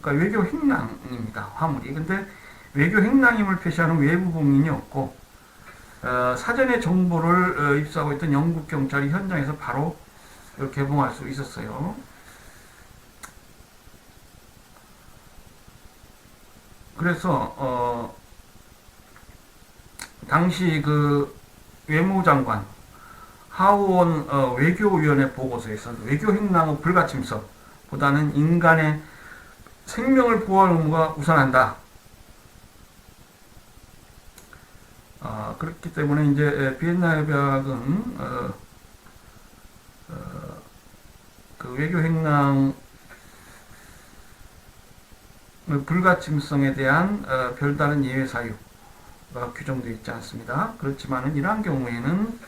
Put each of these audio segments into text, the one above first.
그러니까 외교 행랑입니다. 화물이. 근데 외교 행랑임을 표시하는 외부 봉인이 없고 사전에 정보를 입수하고 있던 영국 경찰이 현장에서 바로 개봉할 수 있었어요. 그래서 당시 그 외무장관 하원 외교위원회 보고서에서는 외교 행랑의 불가침성보다는 인간의 생명을 보호할 의무가 우선한다. 그렇기 때문에 이제 비엔나 협약은 그 외교 행랑 불가침성에 대한 별다른 예외 사유가 규정되어 있지 않습니다. 그렇지만은 이러한 경우에는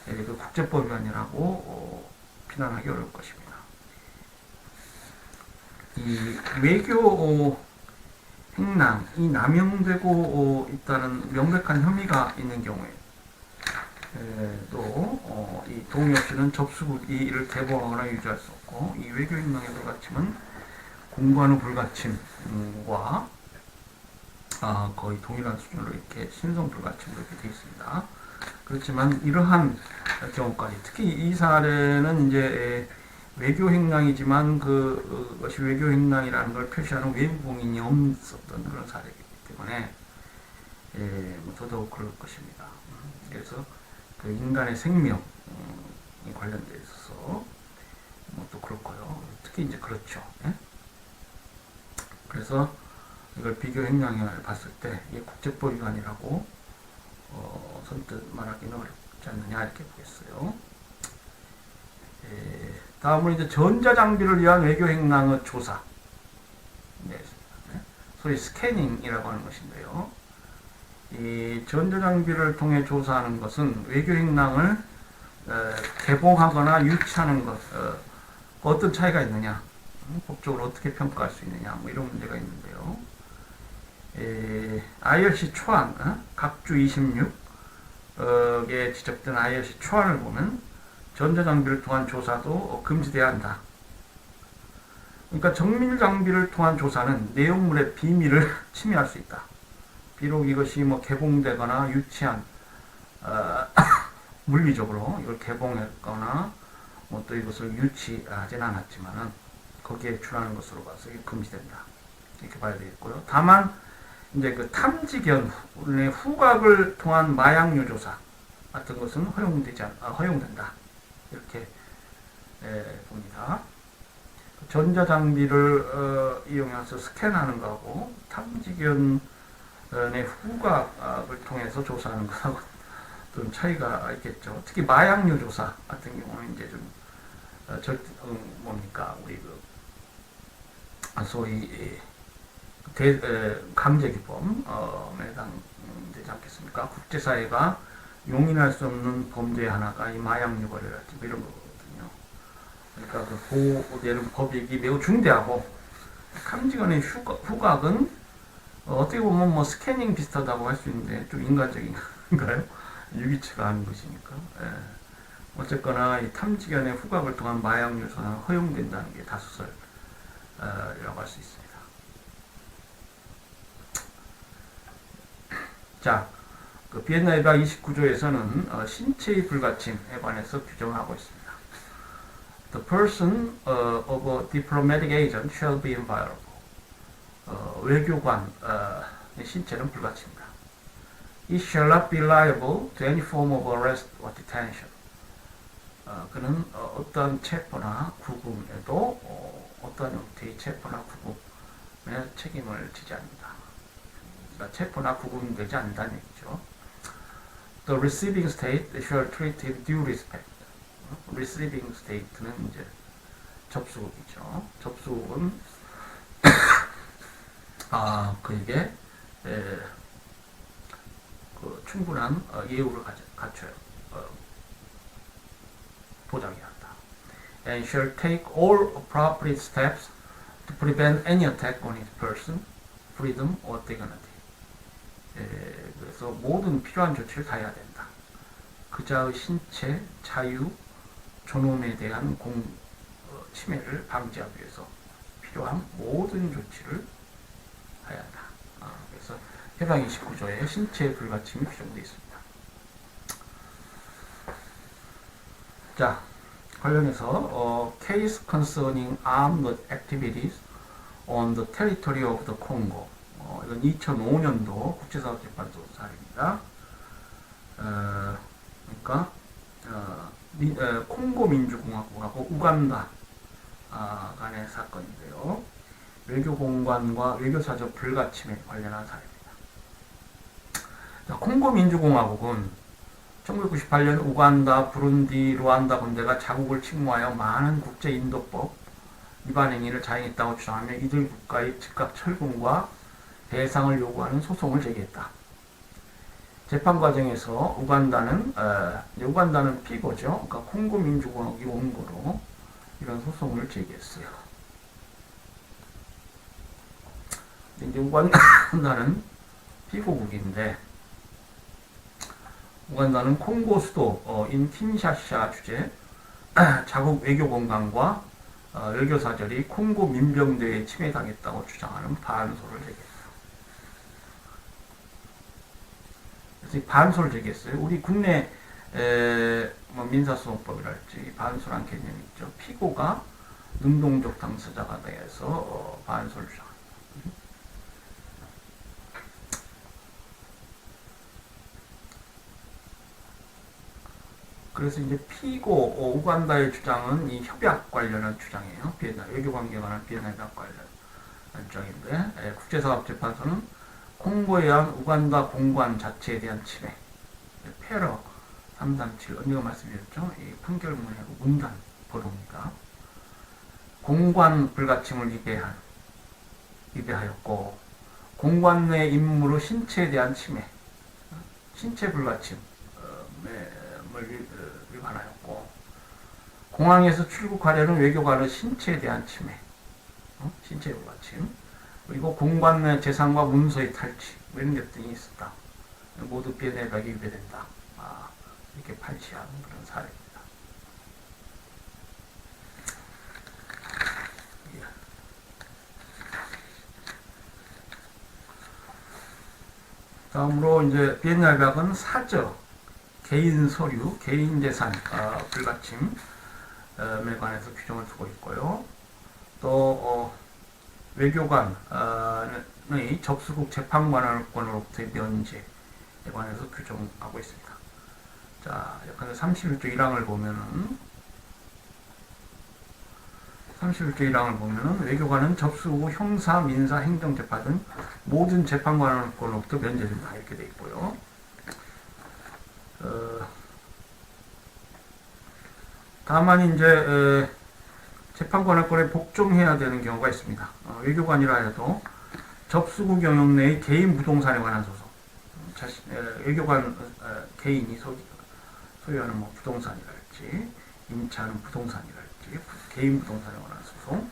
그 국제법 위반이라고 비난하기 어려울 것입니다. 이 외교 행랑이 남용되고 있다는 명백한 혐의가 있는 경우에 또 이 동의 없이는 접수국이 이를 개봉하거나 유지할 수 없고, 이 외교 행랑의 불가침은 공관의 불가침과 거의 동일한 수준으로 이렇게 신성 불가침으로 이렇게 되어 있습니다. 그렇지만 이러한 경우까지, 특히 이 사례는 이제 외교 행랑이지만 그것이 외교 행랑이라는 걸 표시하는 외부 봉인이 없었던 그런 사례이기 때문에 더더욱 그럴 것입니다. 그래서 그 인간의 생명이 관련돼 있어서 또 그렇고요. 특히 이제 그렇죠. 예? 그래서 이걸 비교 행랑을 봤을 때 이게 국제법 위반이라고 선뜻 말하기는 어렵지 않느냐 이렇게 보겠어요. 다음은 이제 전자장비를 위한 외교 행랑의 조사. 네, 소위 스캐닝이라고 하는 것인데요. 이 전자장비를 통해 조사하는 것은 외교 행랑을 개봉하거나 유치하는 것, 어떤 차이가 있느냐, 법적으로 어떻게 평가할 수 있느냐, 뭐 이런 문제가 있는데요. IRC 초안, 각주 26에 지적된 IRC 초안을 보면 전자장비를 통한 조사도 금지돼야 한다. 그러니까 정밀장비를 통한 조사는 내용물의 비밀을 침해할 수 있다. 비록 이것이 뭐 개봉되거나 유치한 물리적으로 이걸 개봉했거나 뭐 또 이것을 유치하진 않았지만은 거기에 준하는 것으로 봐서 이게 금지된다. 이렇게 봐야 되겠고요. 다만 이제 그 탐지견의 후각을 통한 마약류 조사 같은 것은 허용된다. 이렇게 봅니다. 전자장비를 이용해서 스캔하는 거하고 탐지견의 후각을 통해서 조사하는 것하고 좀 차이가 있겠죠. 특히 마약류 조사 같은 경우는 이제 좀 뭡니까 우리 그 소위 강제기범에 해당되지 않겠습니까? 국제사회가 용인할 수 없는 범죄 하나가 이 마약류 거래랄지 이런 거거든요. 그러니까 그 보호되는 법익이 매우 중대하고, 탐지견의 후각은 어떻게 보면 뭐 스캐닝 비슷하다고 할 수 있는데 좀 인간적인가요? 유기체가 아닌 것이니까. 어쨌거나 이 탐지견의 후각을 통한 마약류 조사는 허용된다는 게 다수설이라고 할 수 있습니다. 자, 그 비엔나 협약 29조에서는 신체의 불가침에 관해서 규정하고 있습니다. The person of a diplomatic agent shall be inviolable. 외교관의 신체는 불가침이다. He shall not be liable to any form of arrest or detention. 그는 어떠한 체포나 구금에도 어떠한 형태의 체포나 구금에 책임을 지지 않는다. 그러니까 체포나 구금되지 않는다는 얘기죠. The receiving state shall treat with due respect. receiving state는 이제 접수국이죠. 접수국은 그에게 그 충분한 예우를 갖춰요. 보장해야 한다. And shall take all appropriate steps to prevent any attack on his person, freedom or dignity. 그래서 모든 필요한 조치를 다해야 된다. 그자의 신체, 자유, 존엄에 대한 침해를 방지하기 위해서 필요한 모든 조치를 해야 한다. 그래서 해당 29조에 신체 불가침이 규정되어 있습니다. 자, 관련해서 Case concerning armed activities on the territory of the Congo. 이건 2005년도 국제사법재판소 사례입니다. 그러니까 콩고 민주공화국하고 우간다 간의 사건인데요. 외교공관과 외교사적 불가침에 관련한 사례입니다. 자, 콩고 민주공화국은 1998년 우간다, 부룬디, 루안다 군대가 자국을 침공하여 많은 국제인도법 위반 행위를 자행했다고 주장하며 이들 국가의 즉각 철군과 배상을 요구하는 소송을 제기했다. 재판 과정에서 우간다는 피고죠. 그러니까 콩고 민주공화국이 원고로 이런 소송을 제기했어요. 이제 우간다는 피고국인데, 우간다는 콩고 수도인 킨샤샤 주재 자국 외교공관과 외교사절이 콩고 민병대에 침해당했다고 주장하는 반소를 제기했어요. 그래서 이 반소를 제기했어요. 우리 국내 민사소송법이랄지 반소란 개념이 있죠. 피고가 능동적 당사자가 돼서 반소를 주장합니다. 그래서 이제 피고 우간다의 주장은 이 협약 관련한 주장이에요. 비엔날 외교관계에 관한 비엔날 협약 관련 주장인데, 국제사법재판소는 콩고에 의한 우간다 공관 자체에 대한 침해, 페러 337 언니가 말씀드렸죠. 이 판결문하고 문단 번호입니다. 공관 불가침을 위배하였고, 공관 내 임무로 신체에 대한 침해, 신체 불가침 위반하였고, 공항에서 출국하려는 외교관의 신체에 대한 침해, 신체 불가침, 그리고 공관 내 재산과 문서의 탈취, 이런 것 등이 있었다. 모두 비엔날협약에 위배된다. 이렇게 판시한 그런 사례입니다. 다음으로 이제 비엔날협약은 사적, 개인 서류, 개인 재산 불가침에 관해서 규정을 두고 있고요. 또 외교관의 접수국 재판관으로부터의 면제에 관해서 규정하고 있습니다. 자, 약간 31조 1항을 보면은 외교관은 접수국 형사, 민사, 행정재판 등 모든 재판관으로부터 면제된다 이렇게 되어 있고요. 다만 이제 재판관권에 복종해야 되는 경우가 있습니다. 외교관이라 해도 접수국 영역 내의 개인 부동산에 관한 소송, 외교관 개인이 소유하는 뭐 부동산이랄지, 임차하는 부동산이랄지, 개인 부동산에 관한 소송,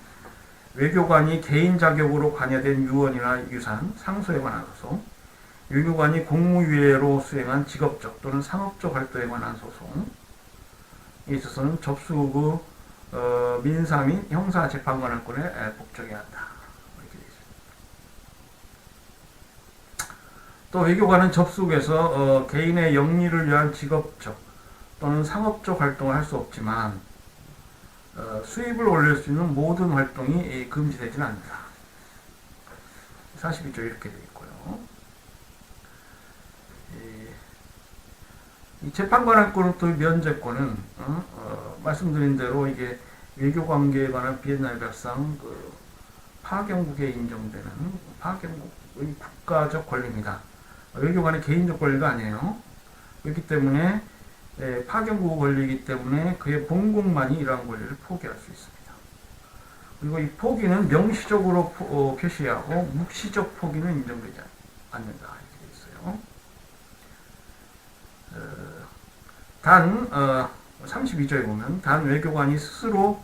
외교관이 개인 자격으로 관여된 유언이나 유산, 상소에 관한 소송, 외교관이 공무유예로 수행한 직업적 또는 상업적 활동에 관한 소송에 있어서는 접수국 민사 및 형사 재판관권에 복종해야 한다. 이렇게 되어 있습니다. 또 외교관은 접수국에서 개인의 영리를 위한 직업적 또는 상업적 활동을 할 수 없지만 수입을 올릴 수 있는 모든 활동이 금지되지는 않는다. 42조 이렇게 되어 있고요. 이 재판관권으로부터 면제권은 말씀드린 대로 이게 외교관계에 관한 비엔날협약상 파견국에 인정되는 파견국의 국가적 권리입니다. 외교관의 개인적 권리가 아니에요. 그렇기 때문에 파견국 권리이기 때문에 그의 본국만이 이러한 권리를 포기할 수 있습니다. 그리고 이 포기는 명시적으로 표시하고 묵시적 포기는 인정되지 않는다 이렇게 되어 있어요. 단 32조에 보면 단 외교관이 스스로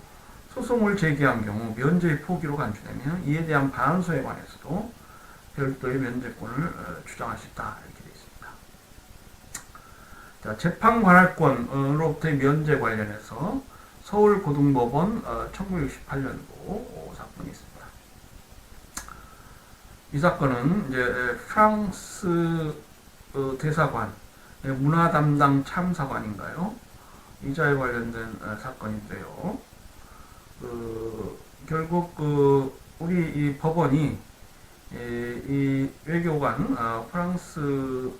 소송을 제기한 경우 면제의 포기로 간주되면 이에 대한 반소에 관해서도 별도의 면제권을 주장할 수 있다 이렇게 되어 있습니다. 자, 재판관할권으로부터의 면제 관련해서 서울고등법원 1968년도 사건이 있습니다. 이 사건은 이제 프랑스 대사관 문화 담당 참사관인가요? 이자에 관련된 사건인데요. 결국 우리 이 법원이 이 외교관 프랑스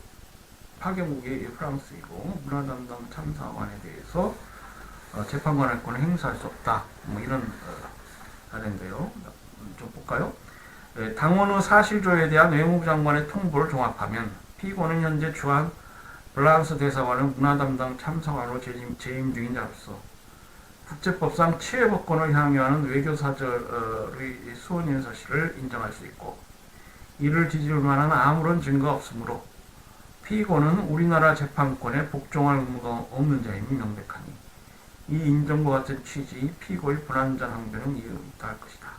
파견국이 프랑스이고 문화 담당 참사관에 대해서 재판관할권을 행사할 수 없다. 뭐 이런 사례인데요. 좀 볼까요? 당원 후 사실조에 대한 외무부 장관의 통보를 종합하면 피고는 현재 주한 프랑스 대사관의 문화 담당 참사관으로 재임 중인 자로서 국제법상 치외법권을 향유하는 외교사절의 수원인 사실을 인정할 수 있고 이를 뒤질 만한 아무런 증거가 없으므로 피고는 우리나라 재판권에 복종할 의무가 없는 자임이 명백하니 이 인정과 같은 취지의 피고의 본안전 항변은 이유 있다 할 것이다.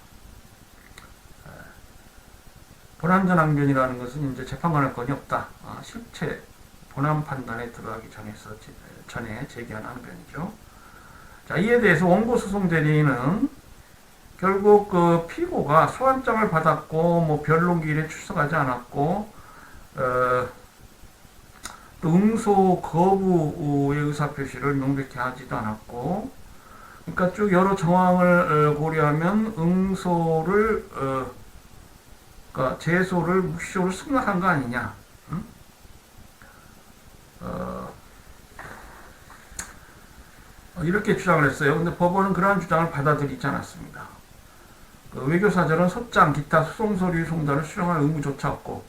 본안전 항변이라는 것은 이제 재판관할 건이 없다. 실체 본안 판단에 들어가기 전에 제기한 항변이죠. 자, 이에 대해서 원고 소송 대리인은 결국 그 피고가 소환장을 받았고 뭐 변론기일에 출석하지 않았고 또 응소 거부의 의사표시를 명백히 하지도 않았고, 그러니까 쭉 여러 정황을 고려하면 응소를 그러니까 제소를 묵시적으로 승낙한 거 아니냐? 응? 이렇게 주장을 했어요. 근데 법원은 그러한 주장을 받아들이지 않았습니다. 외교사절은 소장, 기타 소송서류 송달을 수령할 의무조차 없고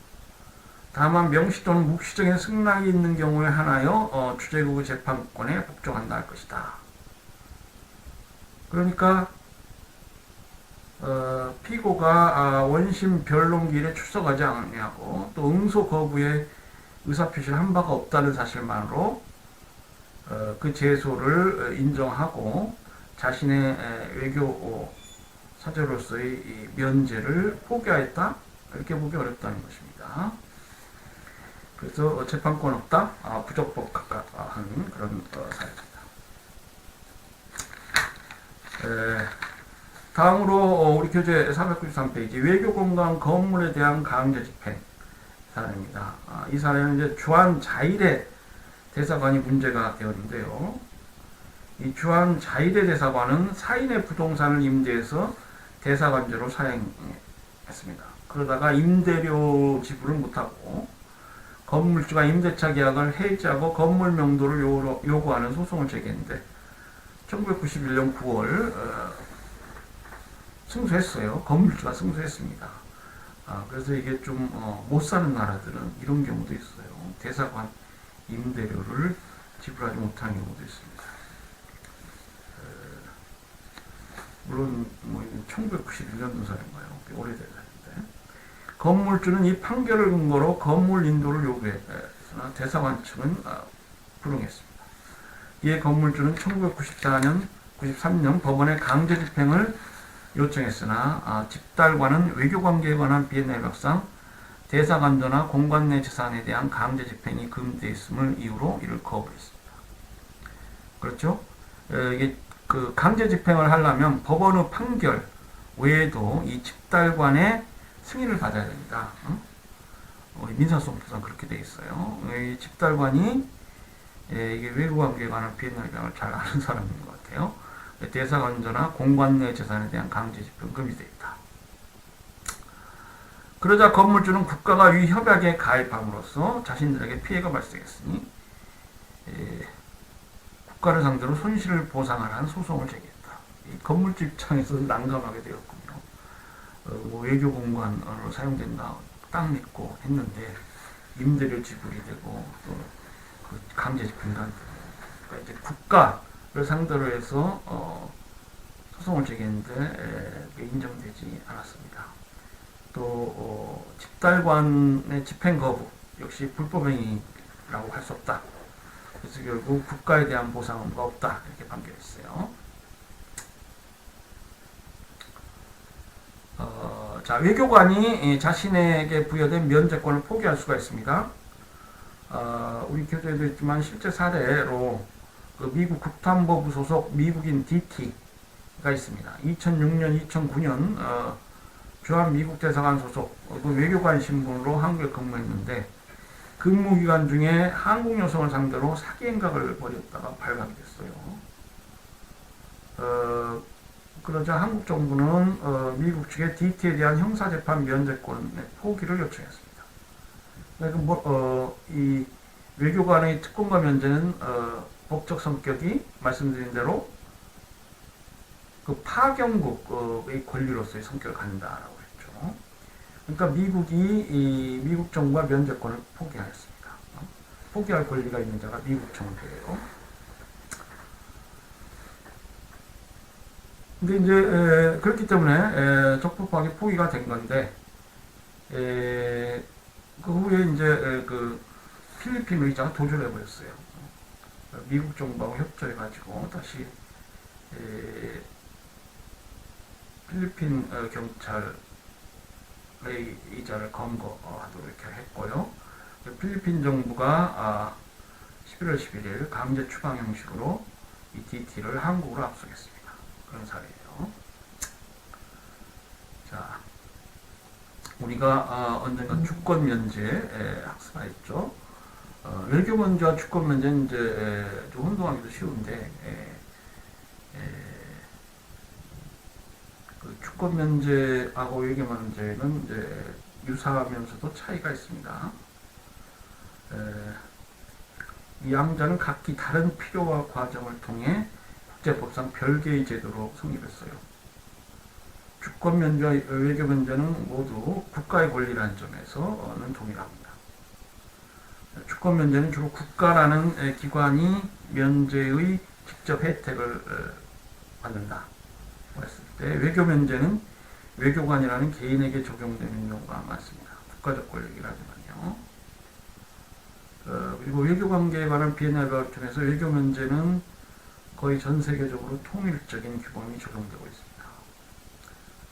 다만 명시 또는 묵시적인 승낙이 있는 경우에 하나여 주재국의 재판권에 복종한다 할 것이다. 그러니까 피고가 원심 변론기일에 출석하지 않냐고 또 응소 거부의 의사표시를 한 바가 없다는 사실만으로 그 제소를 인정하고 자신의 외교 사제로서의 이 면제를 포기하였다 이렇게 보기 어렵다는 것입니다. 그래서 재판권 없다, 부적법 각각한 그런 사례입니다. 다음으로 우리 교재 493페이지 외교공간 건물에 대한 강제 집행 사례입니다. 이 사례는 이제 주한 자일의 대사관이 문제가 되었는데요. 이 주한 자일의 대사관은 사인의 부동산을 임대해서 대사관제로 사용했습니다. 그러다가 임대료 지불을 못하고 건물주가 임대차 계약을 해지하고 건물 명도를 요구하는 소송을 제기했는데 1991년 9월 승소했어요. 건물주가 승소했습니다. 그래서 이게 좀 못 사는 나라들은 이런 경우도 있어요. 대사관 임대료를 지불하지 못하는 경우도 있습니다. 물론 뭐 1991년도 사례인가요? 오래된 사례인데 건물주는 이 판결을 근거로 건물 인도를 요구했으나 대사관 측은 불응했습니다. 이에 건물주는 1994년, 93년 법원에 강제 집행을 요청했으나 집달과는 외교관계에 관한 비엔나 협약상 대사관조나 공관 내 재산에 대한 강제 집행이 금지되어 있음을 이유로 이를 거부했습니다. 그렇죠? 이게 그 강제 집행을 하려면 법원의 판결 외에도 이 집달관의 승인을 받아야 됩니다. 민사소송법상 그렇게 되어 있어요. 이 집달관이 이게 외교관계에 관한 비엔나 협약을 잘 아는 사람인 것 같아요. 대사관조나 공관 내 재산에 대한 강제 집행 금지되어 있다. 그러자 건물주는 국가가 위 협약에 가입함으로써 자신들에게 피해가 발생했으니 국가를 상대로 손실을 보상하라는 소송을 제기했다. 이 건물주 입장에서 난감하게 되었군요. 뭐 외교 공간으로 사용된다, 땅 믿고 했는데 임대료 지불이 되고 또 그 강제 집행도 안 되고, 그러니까 이제 국가를 상대로 해서 소송을 제기했는데 인정되지 않았습니다. 또 집달관의 집행 거부 역시 불법행위라고 할 수 없다. 그래서 결국 국가에 대한 보상은 없다 이렇게 판결했어요. 자, 외교관이 자신에게 부여된 면제권을 포기할 수가 있습니다. 우리 교재에도 있지만 실제 사례로 그 미국 국토안보부 소속 미국인 DT가 있습니다. 2006년, 2009년 주한 미국 대사관 소속 그 외교관 신분으로 한국에 근무했는데 근무기간 중에 한국 여성을 상대로 사기 행각을 벌였다가 발각이 됐어요. 그러자 한국 정부는 미국 측에 DT에 대한 형사재판 면제권의 포기를 요청했습니다. 이 외교관의 특권과 면제는 법적 성격이 말씀드린 대로 그 파견국의 권리로서의 성격을 갖는다라고 했죠. 그러니까 미국 정부가 면제권을 포기하였습니다. 포기할 권리가 있는 자가 미국 정부예요. 근데 이제 그렇기 때문에 적법하게 포기가 된 건데 그 후에 이제 그 필리핀 의장이 도주를 해버렸어요. 미국 정부하고 협조해가지고 다시 필리핀 경찰의 이자를 검거하도록 이렇게 했고요. 필리핀 정부가 11월 11일 강제 추방 형식으로 이 DT를 한국으로 압수했습니다. 그런 사례예요. 자, 우리가 언젠가 주권 면제 학습하였죠. 외교 면제와 주권 면제는 이제 좀 혼동하기도 쉬운데 그 주권 면제하고 외교 면제는 이제 유사하면서도 차이가 있습니다. 이 양자는 각기 다른 필요와 과정을 통해 국제법상 별개의 제도로 성립했어요. 주권 면제와 외교 면제는 모두 국가의 권리라는 점에서는 동일합니다. 주권 면제는 주로 국가라는 기관이 면제의 직접 혜택을 받는다 했을 때, 외교 면제는 외교관이라는 개인에게 적용되는 경우가 많습니다. 국가적 권력이라지만요. 그리고 외교관계에 관한 비엔날과 통해서 외교 면제는 거의 전 세계적으로 통일적인 규범이 적용되고 있습니다.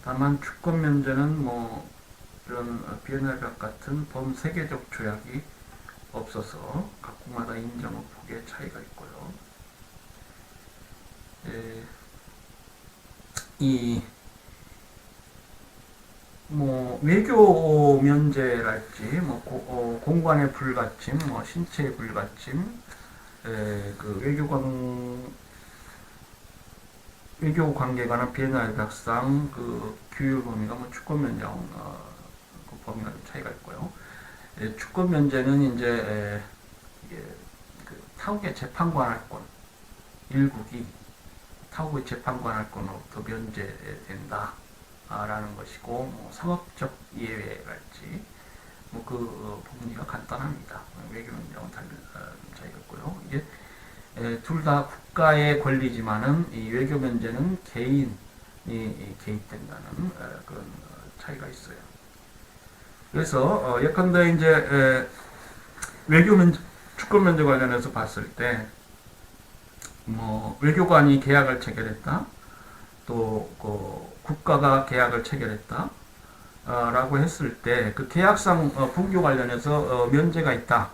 다만 주권 면제는 이런 비엔날과 같은 범세계적 조약이 없어서 각국마다 인정의 폭의 차이가 있고요. 외교 면제랄지 공관의 불가침, 신체의 불가침, 외교 관계에 관한 비엔날 협상 그 규율 범위가 주권 면제하고 그 범위가 좀 차이가 있고요. 주권 면제는 이제 그 타국의 재판관할권 일국이 타국의 재판관할권으로부터 면제된다. 라는 것이고, 상업적 예외랄지, 그 범위가 간단합니다. 외교 면제하고 차이가 있고요. 이게 둘 다 국가의 권리지만은 이 외교 면제는 개인이 개입된다는 그런 차이가 있어요. 그래서 예컨대 이제 외교 면제, 주권 면제 관련해서 봤을 때 외교관이 계약을 체결했다, 또 국가가 계약을 체결했다 라고 했을 때 그 계약상 분교 관련해서 면제가 있다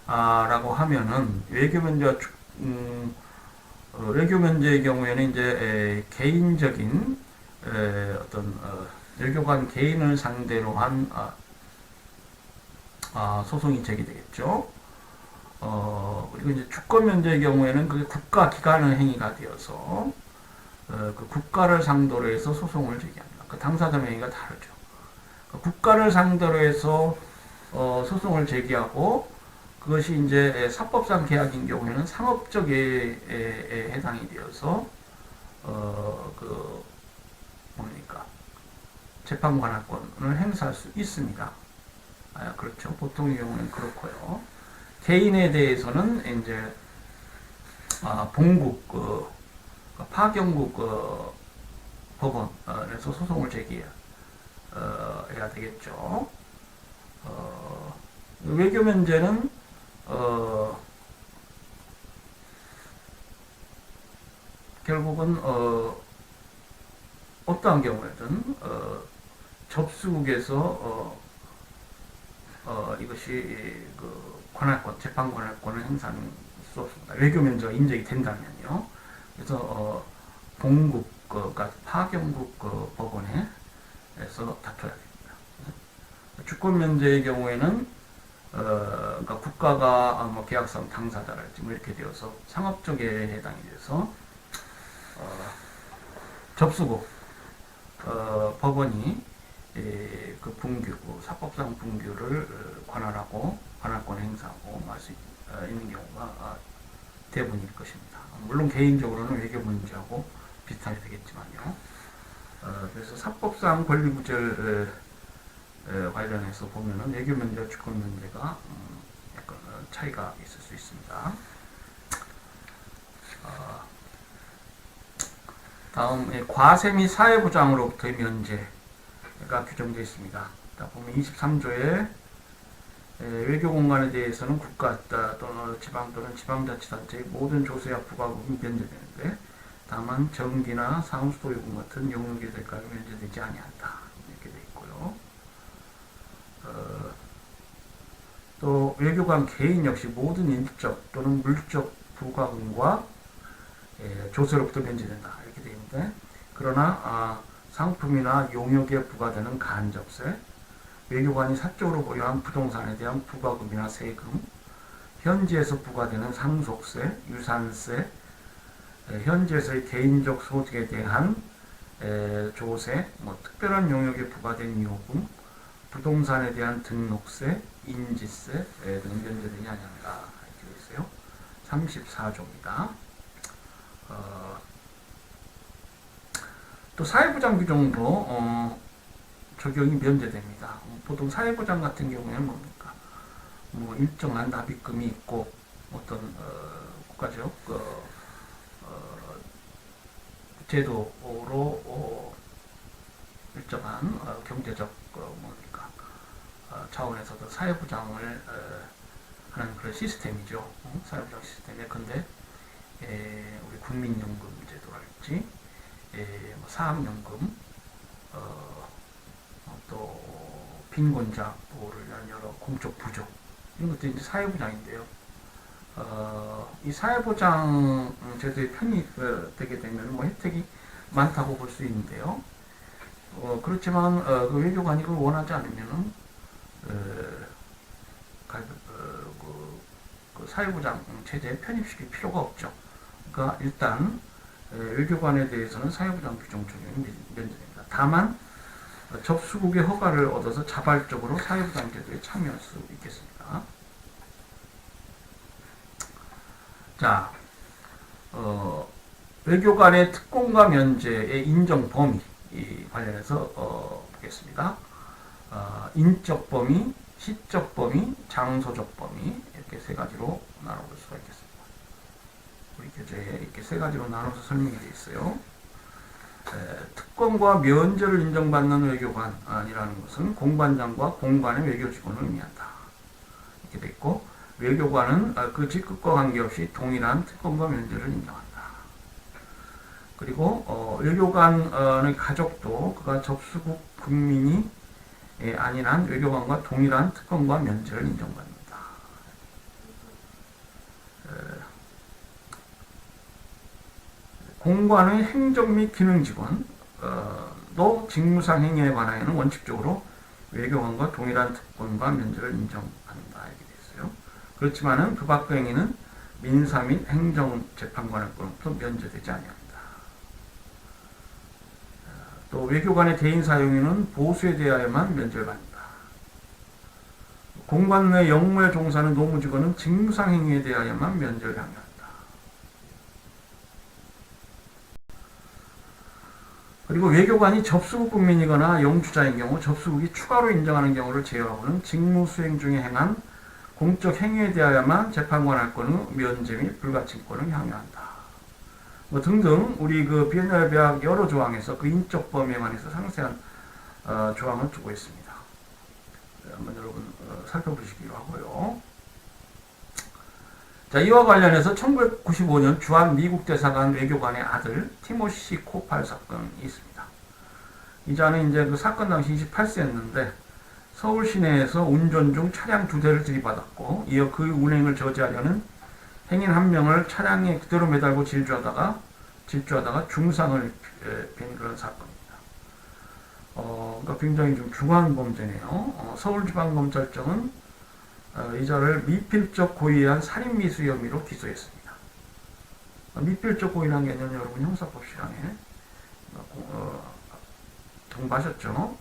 라고 하면은 외교 면제의 경우에는 이제 개인적인 어떤 외교관 개인을 상대로 한 소송이 제기되겠죠. 그리고 이제 주권 면제의 경우에는 그게 국가 기관의 행위가 되어서 그 국가를 상대로 해서 소송을 제기합니다. 그 당사자 명의가 다르죠. 국가를 상대로 해서 소송을 제기하고 그것이 이제 사법상 계약인 경우에는 상업적에 해당이 되어서 재판관할권을 행사할 수 있습니다. 그렇죠. 보통의 경우는 그렇고요. 개인에 대해서는 이제 본국 파견국 법원에서 소송을 제기해야 되겠죠. 외교 면제는 결국은 어떠한 경우에든 접수국에서 이것이 그 관할권, 재판 관할권을 행사하는 수 없습니다. 외교 면제가 인정이 된다면요. 그래서 본국, 파견국 법원에 다퉈야 됩니다. 주권 면제의 경우에는 그러니까 국가가 뭐 계약상 당사자랄지 뭐 이렇게 되어서 상업적에 해당이 돼서 접수국 법원이 그 분규, 사법상 분규를 관할하고 관할권 행사하고 할 수 있는 경우가 대부분일 것입니다. 물론 개인적으로는 외교 문제하고 비슷하게 되겠지만요. 그래서 사법상 권리구절 관련해서 보면은 외교 문제와 주권 문제가 약간 차이가 있을 수 있습니다. 다음 과세 및 사회보장으로부터의 면제가 규정되어 있습니다. 보면 23조에 외교공간에 대해서는 국가 또는 지방 또는 지방자치단체의 모든 조세와 부가금이 면제되는데 다만 전기나 사무소유금 같은 용역의 대가가 면제되지 아니한다. 이렇게 되어 있고요. 또 외교관 개인 역시 모든 인적 또는 물적 부가금과 조세로부터 면제된다. 이렇게 되어 있는데 그러나 상품이나 용역에 부과되는 간접세, 외교관이 사적으로 보유한 부동산에 대한 부가금이나 세금, 현지에서 부과되는 상속세, 유산세, 현지에서의 개인적 소득에 대한 조세, 특별한 용역에 부과된 요금, 부동산에 대한 등록세, 인지세 등 면제되지 아니한다. 이렇게 되어 있어요. 34조입니다. 또 사회보장 규정도 적용이 면제됩니다. 보통 사회보장 같은 경우에는 뭡니까? 뭐 일정한 납입금이 있고 어떤 국가적 제도로 일정한 경제적 차원에서도 사회보장을 하는 그런 시스템이죠. 사회보장 시스템에 근데 우리 국민연금 제도랄지 뭐 사학연금 또 빈곤자 보호를 위한 여러 공적 부조 이런 것들이 이제 사회보장인데요. 이 사회보장 제도에 편입되게 되면 뭐 혜택이 많다고 볼 수 있는데요. 그렇지만 그 외교관이 그걸 원하지 않으면은 그 사회보장 체제에 편입시킬 필요가 없죠. 그러니까 일단 외교관에 대해서는 사회보장 규정 적용이 면제됩니다. 다만 접수국의 허가를 얻어서 자발적으로 사회보장 제도에 참여할 수 있겠습니다. 자, 외교관의 특권과 면제의 인정 범위 관련해서 보겠습니다. 인적 범위, 시적 범위, 장소적 범위 이렇게 세 가지로 나눠볼 수가 있겠습니다. 우리 교재에 이렇게 세 가지로 나눠서 설명이 되어 있어요. 특권과 면제를 인정받는 외교관이라는 것은 공관장과 공관의 외교직원을 의미한다. 이렇게 되어 있고 외교관은 그 직급과 관계없이 동일한 특권과 면제를 인정한다. 그리고 외교관의 가족도 그가 접수국 국민이 아닌 한 외교관과 동일한 특권과 면제를 인정받는다. 공관의 행정 및 기능 직원도 직무상 행위에 관하여는 원칙적으로 외교관과 동일한 특권과 면제를 인정한다. 이렇게 되어 있어요. 그렇지만은 그 밖의 행위는 민사 및 행정 재판관으로부터 면제되지 아니한다. 또 외교관의 개인 사용인은 보수에 대하여만 면제를 받는다. 공관 내 영무에 종사하는 노무직원은 직무상 행위에 대하여만 면제를 강요한다. 그리고 외교관이 접수국 국민이거나 영주자인 경우 접수국이 추가로 인정하는 경우를 제외하고는 직무 수행 중에 행한 공적 행위에 대하여만 재판관 할권의 면제 및 불가침권을 향유한다. 뭐 등등 우리 그 비엔나 협약 여러 조항에서 그 인적 범위에 관해서 상세한 조항을 두고 있습니다. 한번 여러분 살펴보시기로 하고요. 자, 이와 관련해서 1995년 주한 미국 대사관 외교관의 아들 티모시 코팔 사건이 있습니다. 이 자는 이제 그 사건 당시 28세였는데 서울 시내에서 운전 중 차량 2대를 들이받았고 이어 그 운행을 저지하려는 행인 1명을 차량에 그대로 매달고 질주하다가 중상을 입힌 그런 사건입니다. 그러니까 굉장히 좀 중한 범죄네요. 서울지방검찰청은 이자를 미필적 고의한 살인미수 혐의로 기소했습니다. 미필적 고의라는 개념 여러분 형사법 실형에 공부하셨죠?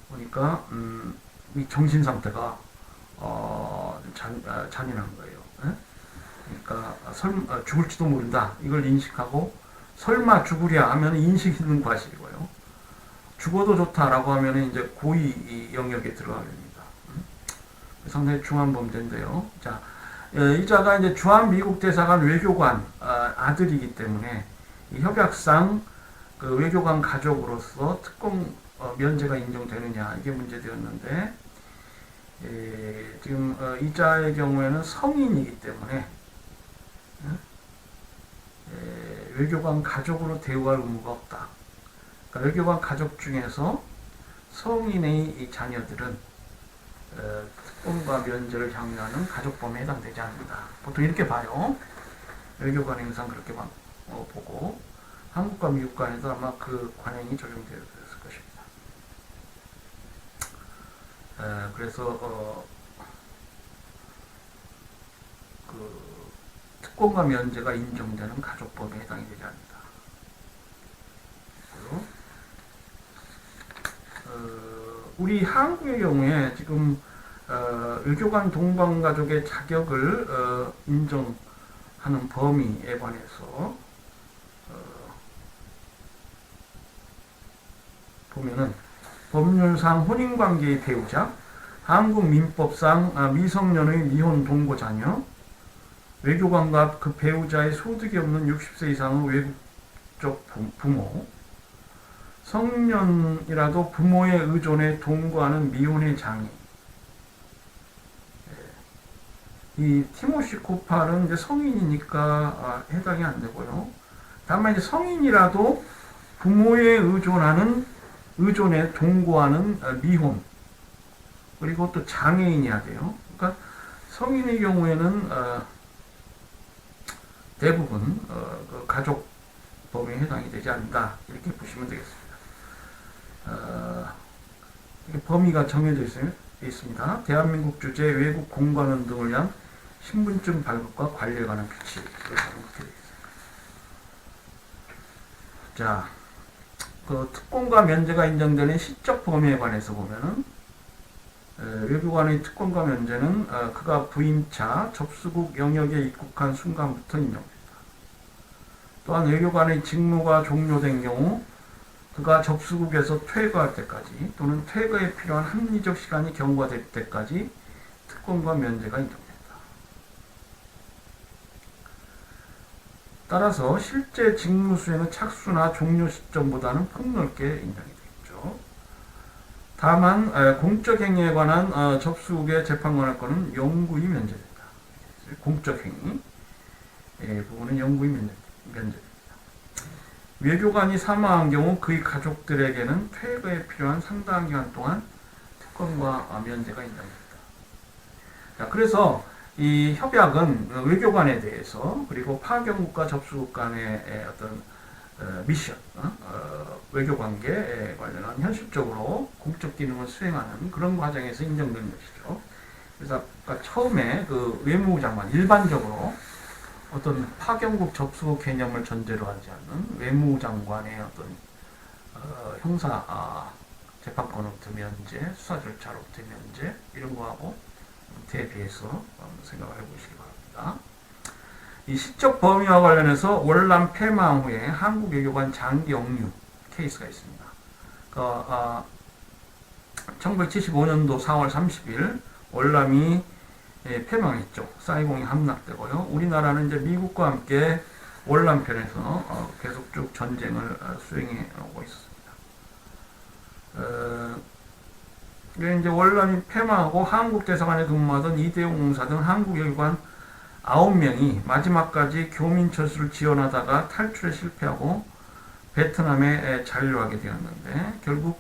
보니까 이 정신 상태가 잔인한 거예요. 예? 그러니까 죽을지도 모른다 이걸 인식하고 설마 죽으랴 하면 인식 있는 과실이고요. 죽어도 좋다라고 하면 이제 고의 영역에 들어가게 됩니다. 상당히 중한 범죄인데요. 자, 이자가 이제 주한 미국 대사관 외교관 아들이기 때문에 이 협약상 그 외교관 가족으로서 특권 면제가 인정되느냐 이게 문제되었는데 지금 이자의 경우에는 성인이기 때문에 외교관 가족으로 대우할 의무가 없다. 그러니까 외교관 가족 중에서 성인의 이 자녀들은 특권과 면제를 향유하는 가족범위에 해당되지 않는다. 보통 이렇게 봐요. 외교관 행상 그렇게 보고 한국과 미국 간에도 아마 그 관행이 적용되었을 것입니다. 그래서 그 특권과 면제가 인정되는 가족법에 해당이 되지 않는다. 우리 한국의 경우에 지금 외교관 동반가족의 자격을 인정하는 범위에 관해서 보면은 법률상 혼인관계의 배우자, 한국민법상 미성년의 미혼 동거 자녀, 외교관과 그 배우자의 소득이 없는 60세 이상의 외국적 부모, 성년이라도 부모의 의존에 동거하는 미혼의 장애. 이 티모시 코팔은 이제 성인이니까 해당이 안 되고요. 다만 이제 성인이라도 부모의 의존에 동거하는 미혼, 그리고 또 장애인이어야 돼요. 그러니까 성인의 경우에는 대부분 그 가족 범위에 해당이 되지 않는다 이렇게 보시면 되겠습니다. 범위가 정해져 있습니다. 대한민국 주재 외국 공관원 등을 위한 신분증 발급과 관리에 관한 규칙. 자, 그 특권과 면제가 인정되는 시적 범위에 관해서 보면은 외교관의 특권과 면제는 그가 부임차 접수국 영역에 입국한 순간부터 인정됩니다. 또한 외교관의 직무가 종료된 경우 그가 접수국에서 퇴거할 때까지 또는 퇴거에 필요한 합리적 시간이 경과될 때까지 특권과 면제가 인정됩니다. 따라서 실제 직무 수행의 착수나 종료 시점보다는 폭넓게 인정이 되겠죠. 다만 공적 행위에 관한 접수국의 재판관할권은 영구히 면제된다. 공적 행위 부분은 영구히 면제됩니다. 외교관이 사망한 경우 그의 가족들에게는 퇴거에 필요한 상당한 기간 동안 특권과 면제가 인정됩니다. 자, 그래서 이 협약은 외교관에 대해서 그리고 파견국과 접수국 간의 어떤 미션, 외교관계에 관련한 현실적으로 공적 기능을 수행하는 그런 과정에서 인정된 것이죠. 그래서 아까 처음에 그 외무부 장관 일반적으로 어떤 파견국 접수국 개념을 전제로 하지 않는 외무부 장관의 어떤 형사 재판권으로부터 면제, 수사 절차로부터 면제 이런 거하고 대비해서 생각을 해보시기 바랍니다. 이 시적 범위와 관련해서 월남 폐망 후에 한국 외교관 장기 억류 케이스가 있습니다. 1975년도 4월 30일 월남이 폐망했죠. 사이공이 함락되고요. 우리나라는 이제 미국과 함께 월남편에서 계속 쭉 전쟁을 수행해 오고 있습니다. 이제 월남이 폐망하고 한국 대사관에 근무하던 이대용 공사 등 한국 외교관 9명이 마지막까지 교민 철수를 지원하다가 탈출에 실패하고 베트남에 잔류하게 되었는데 결국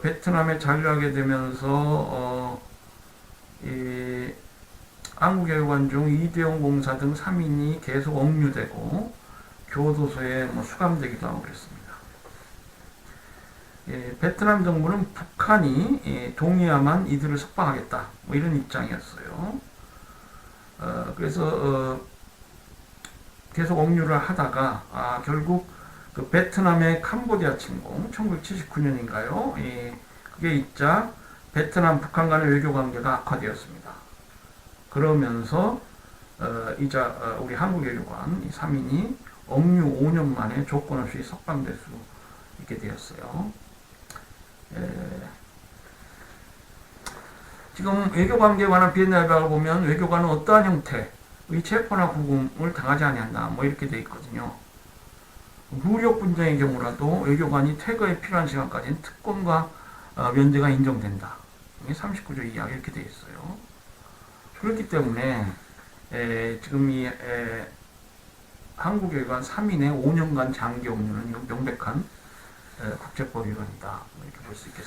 베트남에 잔류하게 되면서 이 한국 외교관 중 이대용 공사 등 3인이 계속 억류되고 교도소에 수감되기도 하고 그랬습니다. 베트남 정부는 북한이 동의하면 이들을 석방하겠다. 뭐 이런 입장이었어요. 그래서 계속 억류를 하다가 결국 그 베트남의 캄보디아 침공 1979년인가요? 그게 있자 베트남 북한 간의 외교 관계가 악화되었습니다. 그러면서 이자 우리 한국 외교관 3인이 억류 5년 만에 조건 없이 석방될 수 있게 되었어요. 지금 외교관계에 관한 비엔나 협약을 보면 외교관은 어떠한 형태의 체포나 구금을 당하지 아니한다. 뭐 이렇게 돼 있거든요. 무력 분쟁의 경우라도 외교관이 퇴거에 필요한 시간까지는 특권과 면제가 인정된다. 39조 2항 이렇게 돼 있어요. 그렇기 때문에 지금 이 한국 외교관 3인의 5년간 장기 억류는 명백한 국제법 위반이다. 이렇게 볼 수 있겠습니다.